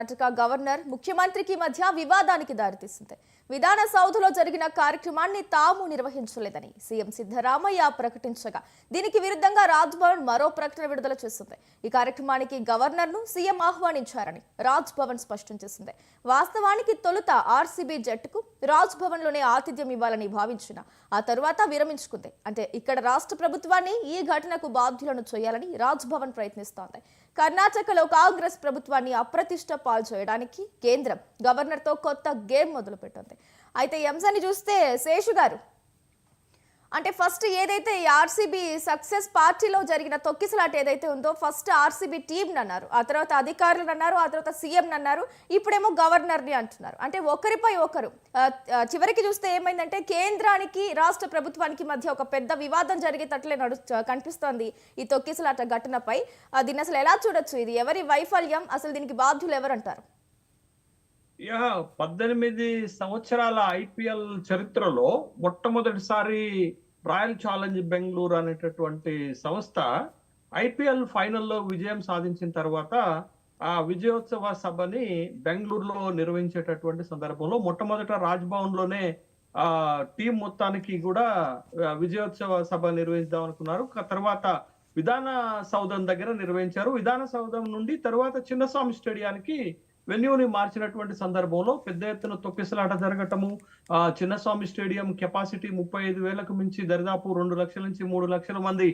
Karnataka governor ముఖ్యమంత్రికి మధ్య వివాదానికి దారితీసింది. విధాన సౌధలో జరిగిన కార్యక్రమాన్ని తాము నిర్వహించలేదని సీఎం సిద్ధరామయ్య ప్రకటించగా దీనికి విరుద్ధంగా రాజ్ భవన్ మరో ప్రకటన విడుదల చేసింది. ఈ కార్యక్రమానికి గవర్నర్ను సీఎం ఆహ్వానించారని రాజ్ భవన్ స్పష్టం చేసింది. వాస్తవానికి తొలుత ఆర్సీబీ జట్టుకు రాజ్ భవన్ లోనే ఆతిథ్యం ఇవ్వాలని భావించిన ఆ తరువాత విరమించుకుంది. అంటే ఇక్కడ రాష్ట్ర ప్రభుత్వాన్ని ఈ ఘటనకు బాధ్యులను చేయాలని రాజ్ భవన్ ప్రయత్నిస్తోంది. కర్ణాటకలో కాంగ్రెస్ ప్రభుత్వాన్ని అప్రతిష్ట పాలు చేయడానికి కేంద్రం గవర్నర్తో కొత్త గేమ్ మొదలుపెట్టింది. అయితే ఈ అంశాన్ని చూస్తే శేషు గారు, అంటే ఫస్ట్ ఏదైతే ఈ ఆర్సీబీ సక్సెస్ పార్టీలో జరిగిన తొక్కిసలాట ఏదైతే ఉందో ఫస్ట్ ఆర్సీబీ టీంని అన్నారు, ఆ తర్వాత అధికారులను అన్నారు, ఆ తర్వాత సీఎం అన్నారు, ఇప్పుడేమో గవర్నర్ని అంటున్నారు. అంటే ఒకరిపై ఒకరు చివరికి చూస్తే ఏమైందంటే కేంద్రానికి రాష్ట్ర ప్రభుత్వానికి మధ్య ఒక పెద్ద వివాదం జరిగేటట్లే కనిపిస్తోంది ఈ తొక్కిసలాట ఘటనపై. దీన్ని అసలు ఎలా చూడొచ్చు? ఇది ఎవరి వైఫల్యం? అసలు దీనికి బాధ్యులు ఎవరంటారు? 18 సంవత్సరాల ఐపీఎల్ చరిత్రలో మొట్టమొదటిసారి రాయల్ ఛాలెంజ్ బెంగళూరు అనేటటువంటి సంస్థ ఐపీఎల్ ఫైనల్లో విజయం సాధించిన తర్వాత ఆ విజయోత్సవ సభని బెంగళూరులో నిర్వహించేటటువంటి సందర్భంలో మొట్టమొదట రాజ్భవన్ లోనే టీం మొత్తానికి కూడా విజయోత్సవ సభ నిర్వహిద్దాం అనుకున్నారు. తర్వాత విధాన సౌధం దగ్గర నిర్వహించారు. విధాన సౌధం నుండి తర్వాత చిన్నస్వామి స్టేడియానికి వెన్యూని మార్చినటువంటి సందర్భంలో పెద్ద ఎత్తున తొక్కిసలాట జరగటము, చిన్నస్వామి స్టేడియం కెపాసిటీ 35,000కు మించి దరిదాపు 2 లక్షల నుంచి 3 లక్షల మంది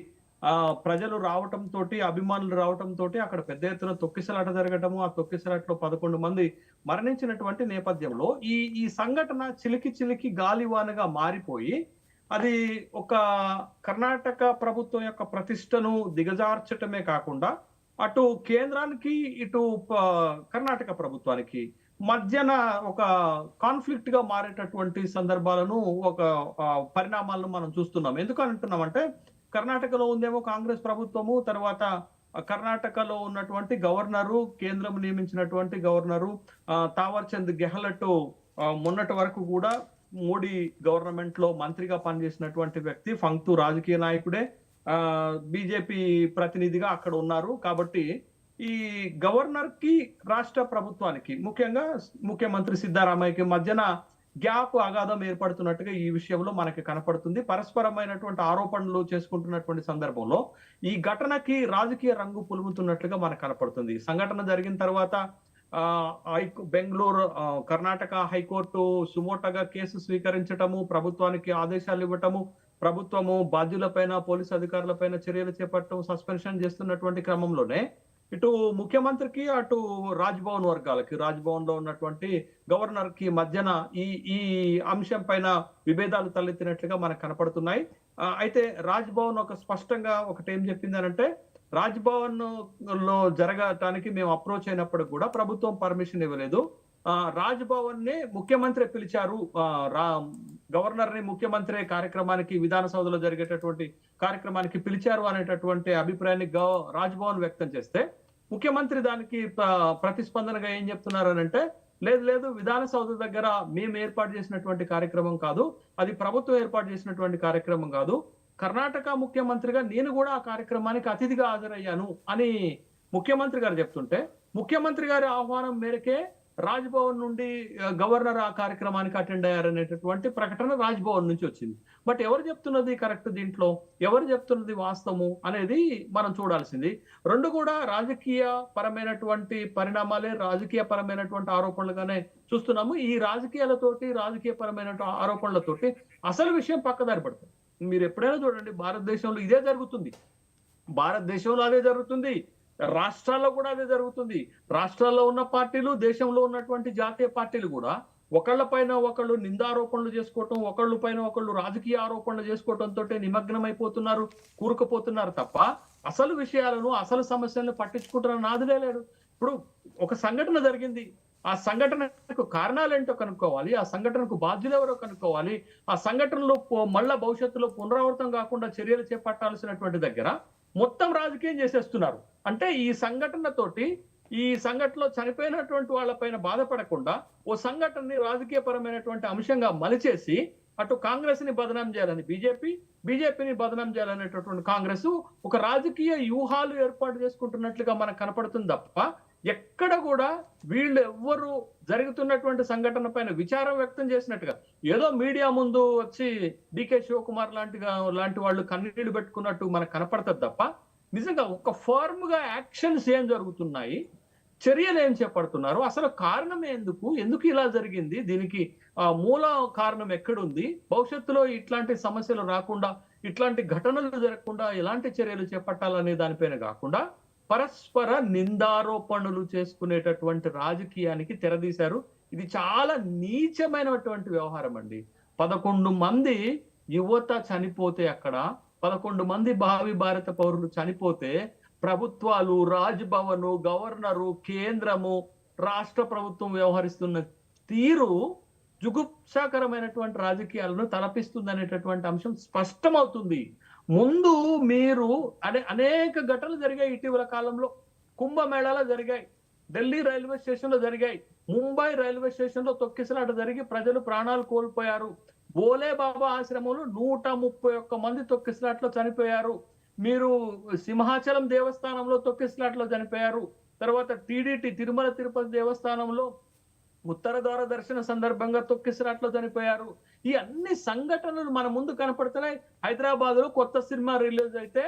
ప్రజలు రావటం తోటి, అభిమానులు రావటం తోటి అక్కడ పెద్ద ఎత్తున తొక్కిసలాట జరగటము, ఆ తొక్కిసలాటలో 11 మంది మరణించినటువంటి నేపథ్యంలో ఈ సంఘటన చిలికి గాలివానగా మారిపోయి అది ఒక కర్ణాటక ప్రభుత్వం యొక్క ప్రతిష్టను దిగజార్చటమే కాకుండా అటు కేంద్రానికి ఇటు కర్ణాటక ప్రభుత్వానికి మధ్యన ఒక కాన్ఫ్లిక్ట్ గా మారేటటువంటి సందర్భాలను, ఒక పరిణామాలను మనం చూస్తున్నాం. ఎందుకు అంటున్నామంటే కర్ణాటకలో ఉందేమో కాంగ్రెస్ ప్రభుత్వము, తర్వాత కర్ణాటకలో ఉన్నటువంటి గవర్నరు, కేంద్రం నియమించినటువంటి గవర్నరు తావర్ చంద్ గెహ్లట్ మొన్నటి వరకు కూడా మోడీ గవర్నమెంట్ లో మంత్రిగా పనిచేసినటువంటి వ్యక్తి, ఫంక్తు రాజకీయ నాయకుడే, బీజేపీ ప్రతినిధిగా అక్కడ ఉన్నారు. కాబట్టి ఈ గవర్నర్ కి రాష్ట్ర ప్రభుత్వానికి ముఖ్యంగా ముఖ్యమంత్రి సిద్ధరామయ్యకి మధ్యన గ్యాప్ అగాధం ఏర్పడుతున్నట్టుగా ఈ విషయంలో మనకి కనపడుతుంది. పరస్పరమైనటువంటి ఆరోపణలు చేసుకుంటున్నటువంటి సందర్భంలో ఈ ఘటనకి రాజకీయ రంగు పులుముతున్నట్లుగా మనకు కనపడుతుంది. సంఘటన జరిగిన తర్వాత బెంగళూరు కర్ణాటక హైకోర్టు సుమోటగా కేసు స్వీకరించటము, ప్రభుత్వానికి ఆదేశాలు ఇవ్వటము, ప్రభుత్వము బాధ్యులపైన, పోలీసు అధికారులపైన చర్యలు చేపట్టడం, సస్పెన్షన్ చేస్తున్నటువంటి క్రమంలోనే ఇటు ముఖ్యమంత్రికి అటు రాజ్భవన్ వర్గాలకి, రాజ్భవన్ లో ఉన్నటువంటి గవర్నర్ కి మధ్యన ఈ అంశం పైన విభేదాలు తలెత్తినట్లుగా మనకు కనపడుతున్నాయి. అయితే రాజ్భవన్ స్పష్టంగా ఒకటి ఏం చెప్పింది అనంటే, రాజ్భవన్ లో జరగటానికి మేము అప్రోచ్ అయినప్పుడు కూడా ప్రభుత్వం పర్మిషన్ ఇవ్వలేదు. రాజ్భవన్ నే ముఖ్యమంత్రి పిలిచారు, గవర్నర్ ని ముఖ్యమంత్రి కార్యక్రమానికి, విధాన సౌధలో జరిగేటటువంటి కార్యక్రమానికి పిలిచారు అనేటటువంటి అభిప్రాయాన్ని రాజ్భవన్ వ్యక్తం చేస్తే ముఖ్యమంత్రి దానికి ప్రతిస్పందనగా ఏం చెప్తున్నారు అంటే, లేదు విధాన సౌధ దగ్గర మేము ఏర్పాటు చేసినటువంటి కార్యక్రమం కాదు, అది ప్రభుత్వం ఏర్పాటు చేసినటువంటి కార్యక్రమం కాదు, కర్ణాటక ముఖ్యమంత్రిగా నేను కూడా ఆ కార్యక్రమానికి అతిథిగా హాజరయ్యాను అని ముఖ్యమంత్రి గారు చెప్తుంటే, ముఖ్యమంత్రి గారి ఆహ్వానం మేరకే రాజ్భవన్ నుండి గవర్నర్ ఆ కార్యక్రమానికి అటెండ్ అయ్యారనేటటువంటి ప్రకటన రాజ్భవన్ నుంచి వచ్చింది. బట్ ఎవరు చెప్తున్నది కరెక్ట్, దీంట్లో ఎవరు చెప్తున్నది వాస్తవము అనేది మనం చూడాల్సింది. రెండు కూడా రాజకీయ పరమైనటువంటి పరిణామాలే, రాజకీయ పరమైనటువంటి ఆరోపణలుగానే చూస్తున్నాము. ఈ రాజకీయాలతోటి, రాజకీయ పరమైన ఆరోపణలతోటి అసలు విషయం పక్కదారి పడుతుంది. మీరు ఎప్పుడైనా చూడండి, భారతదేశంలో ఇదే జరుగుతుంది, భారతదేశంలో అదే జరుగుతుంది, రాష్ట్రాల్లో కూడా అదే జరుగుతుంది. రాష్ట్రాల్లో ఉన్న పార్టీలు, దేశంలో ఉన్నటువంటి జాతీయ పార్టీలు కూడా ఒకళ్ళ పైన ఒకళ్ళు నిందారోపణలు చేసుకోవటం, ఒకళ్ళు పైన ఒకళ్ళు రాజకీయ ఆరోపణలు చేసుకోవటంతో నిమగ్నమైపోతున్నారు, కూరుకుపోతున్నారు తప్ప అసలు విషయాలను, అసలు సమస్యలను పట్టించుకుంటున్న నాదులే లేడు. ఇప్పుడు ఒక సంఘటన జరిగింది, ఆ సంఘటనకు కారణాలు ఏంటో కనుక్కోవాలి, ఆ సంఘటనకు బాధ్యులు ఎవరో కనుక్కోవాలి, ఆ సంఘటనలో మళ్ళా భవిష్యత్తులో పునరావృతం కాకుండా చర్యలు చేపట్టాల్సినటువంటి దగ్గర మొత్తం రాజకీయం చేసేస్తున్నారు. అంటే ఈ సంఘటనలో చనిపోయినటువంటి వాళ్ళపైన బాధపడకుండా ఓ సంఘటనని రాజకీయ పరమైనటువంటి అంశంగా మలిచేసి అటు కాంగ్రెస్ ని బదనాం చేయాలని బీజేపీని బదనాం చేయాలనేటటువంటి కాంగ్రెస్ ఒక రాజకీయ వ్యూహాలు ఏర్పాటు చేసుకుంటున్నట్లుగా మనకు కనపడుతుంది తప్ప ఎక్కడ కూడా వీళ్ళు ఎవ్వరు జరుగుతున్నటువంటి సంఘటన పైన విచారం వ్యక్తం చేసినట్టుగా ఏదో మీడియా ముందు వచ్చి డికే శివకుమార్ లాంటి వాళ్ళు కన్నీళ్లు పెట్టుకున్నట్టు మనకు కనపడుతుంది తప్ప నిజంగా ఒక ఫర్మ్ గా యాక్షన్స్ ఏం జరుగుతున్నాయి, చర్యలు ఏం చేపడుతున్నారు, అసలు కారణం ఎందుకు ఇలా జరిగింది, దీనికి మూల కారణం ఎక్కడుంది, భవిష్యత్తులో ఇట్లాంటి సమస్యలు రాకుండా ఇట్లాంటి ఘటనలు జరగకుండా ఎలాంటి చర్యలు చేపట్టాలనే దానిపైన కాకుండా పరస్పర నిందారోపణలు చేసుకునేటటువంటి రాజకీయానికి తెరదీశారు. ఇది చాలా నీచమైనటువంటి వ్యవహారం అండి. 11 మంది యువత చనిపోతే, అక్కడ 11 మంది భావి భారత పౌరులు చనిపోతే ప్రభుత్వాలు, రాజ్భవన్, గవర్నరు, కేంద్రము, రాష్ట్ర ప్రభుత్వం వ్యవహరిస్తున్న తీరు జుగుప్సాకరమైనటువంటి రాజకీయాలను తలపిస్తుందనేటటువంటి అంశం స్పష్టమవుతుంది. ముందు మీరు అనేక ఘటనలు జరిగాయి ఇటీవల కాలంలో. కుంభమేళాలో జరిగాయి, ఢిల్లీ రైల్వే స్టేషన్ లో జరిగాయి, ముంబై రైల్వే స్టేషన్ లో తొక్కిసలాట జరిగి ప్రజలు ప్రాణాలు కోల్పోయారు. బోలే బాబా ఆశ్రమంలో 131 మంది తొక్కిసలాట్లో చనిపోయారు. మీరు సింహాచలం దేవస్థానంలో తొక్కిసలాట్లో చనిపోయారు. తర్వాత టీడీటీ తిరుమల తిరుపతి దేవస్థానంలో ఉత్తర ద్వార దర్శన సందర్భంగా తొక్కిసలాట్లో చనిపోయారు. ఈ అన్ని సంఘటనలు మన ముందు కనపడుతున్నాయి. హైదరాబాద్ లో కొత్త సినిమా రిలీజ్ అయితే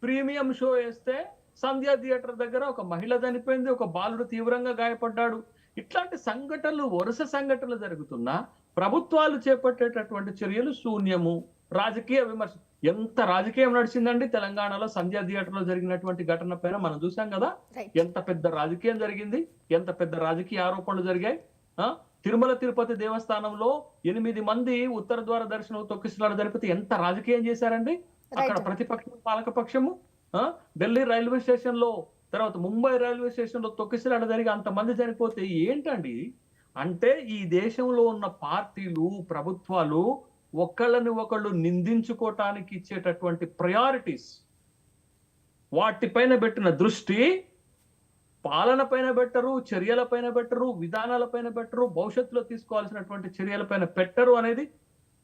ప్రీమియం షో వేస్తే సంధ్యా థియేటర్ దగ్గర ఒక మహిళ చనిపోయింది, ఒక బాలుడు తీవ్రంగా గాయపడ్డాడు. ఇట్లాంటి సంఘటనలు, వరుస సంఘటనలు జరుగుతున్నా ప్రభుత్వాలు చేపట్టేటటువంటి చర్యలు శూన్యము. రాజకీయ విమర్శ, ఎంత రాజకీయం నడిచిందండి తెలంగాణలో సంధ్యా థియేటర్ లో జరిగినటువంటి ఘటన పైన మనం చూసాం కదా. ఎంత పెద్ద రాజకీయం జరిగింది, ఎంత పెద్ద రాజకీయ ఆరోపణలు జరిగాయి. తిరుమల తిరుపతి దేవస్థానంలో 8 మంది ఉత్తర ద్వార దర్శనం తొక్కిసలాట జరిపితే ఎంత రాజకీయం చేశారండి అక్కడ ప్రతిపక్షం, పాలకపక్షము. ఢిల్లీ రైల్వే స్టేషన్ లో, తర్వాత ముంబై రైల్వే స్టేషన్ లో తొక్కిసలాట జరిగి అంతమంది చనిపోతే ఏంటండి? అంటే ఈ దేశంలో ఉన్న పార్టీలు, ప్రభుత్వాలు ఒకళ్ళని ఒకళ్ళు నిందించుకోవటానికి ఇచ్చేటటువంటి ప్రయారిటీస్, వాటిపైన పెట్టిన దృష్టి పాలన పైన పెట్టరు, చర్యల పైన పెట్టరు, విధానాల పైన పెట్టరు, భవిష్యత్తులో తీసుకోవాల్సినటువంటి చర్యల పైన పెట్టరు అనేది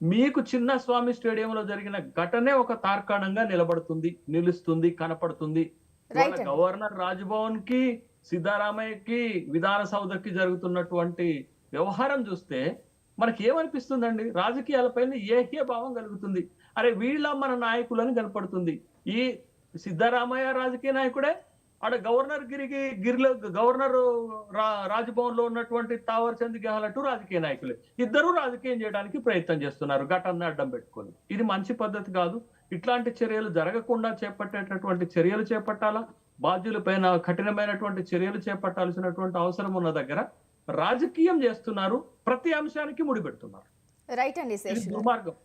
మీకు చిన్న స్వామి స్టేడియంలో జరిగిన ఘటనే ఒక తార్కాణంగా నిలుస్తుంది, కనపడుతుంది. గవర్నర్ రాజ్భవన్ కి, సిద్ధరామయ్యకి, విధాన సౌధకి జరుగుతున్నటువంటి వ్యవహారం చూస్తే మనకి ఏమనిపిస్తుందండి? రాజకీయాలపైన ఏహ్య భావం కలుగుతుంది. అరే వీళ్ళ మన నాయకులని కనపడుతుంది. ఈ సిద్ధరామయ్య రాజకీయ నాయకుడే, ఆడ గవర్నర్ రాజ్భవన్ లో ఉన్నటువంటి తావర్ చంద్ గెహ్లోట్ రాజకీయ నాయకులే. ఇద్దరు రాజకీయం చేయడానికి ప్రయత్నం చేస్తున్నారు ఘటనని అడ్డం పెట్టుకొని. ఇది మంచి పద్ధతి కాదు. ఇట్లాంటి చర్యలు జరగకుండా చేపట్టేటటువంటి చర్యలు చేపట్టాలా. బాధ్యులపైన కఠినమైనటువంటి చర్యలు చేపట్టాల్సినటువంటి అవసరం ఉన్న దగ్గర రాజకీయం చేస్తున్నారు, ప్రతి అంశానికి ముడిపెడుతున్నారు. రైట్ అండి, దుర్మార్గం.